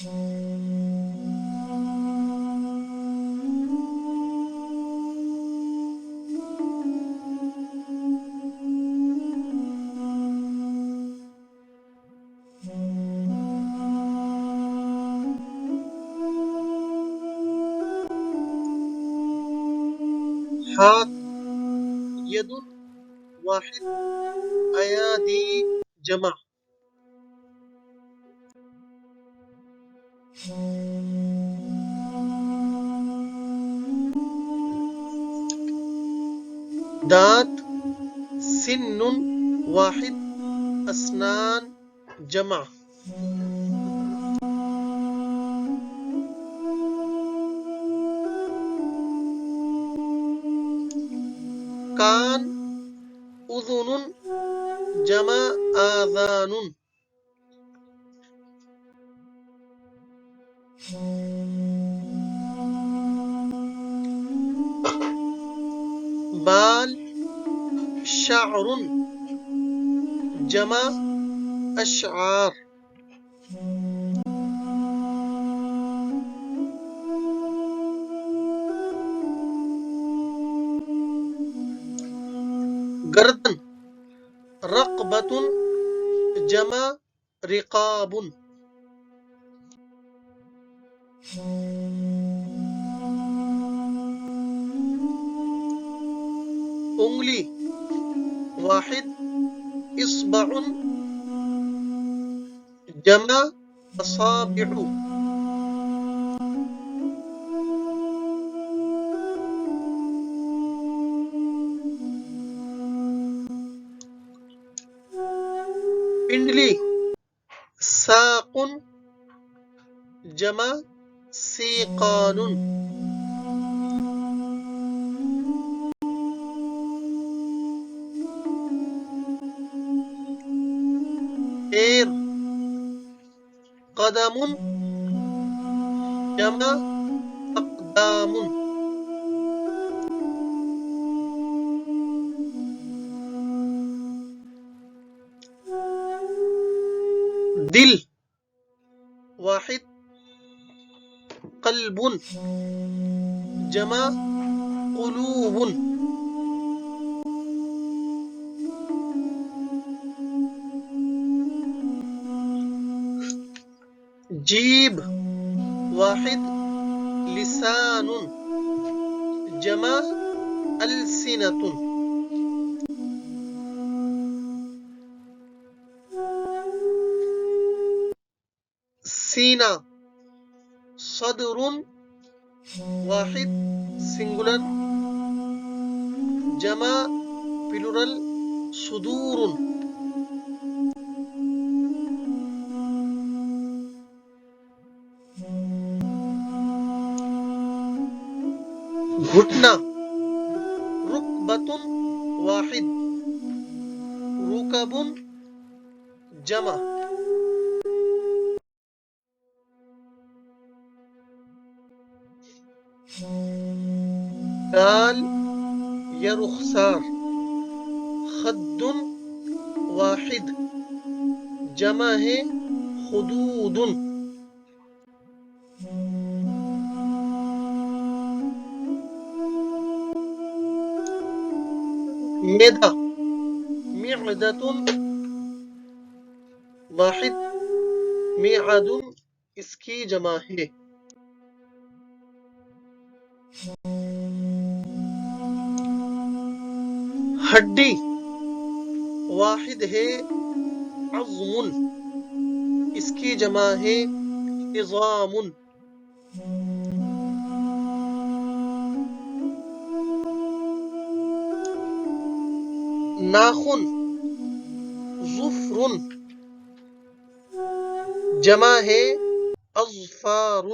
حاء ید واحد ایادی جمع دات سن واحد اسنان جمع کان اذن جمع آذان بال شعر جمع اشعار گردن رقبۃ جمع رقاب انگلی واحد اصبع جمع اصابع پنڈلی ساق جمع سیقان پیر قدم جمع اقدام دل واحد قلب جمع قلوب جیب واحد لسان جمع السنة سینہ صدر واحد سنگولر جمع پلورل صدور گھٹنا رکبۃ واحد رکب جمع دال یا رخسار خد واحد جمع ہے خدود معدہ معدۃ واحد معد اس کی جمع ہے ہڈی واحد ہے عظم اس کی جمع ہے عظام ناخن ظفر جمع ہے اظفار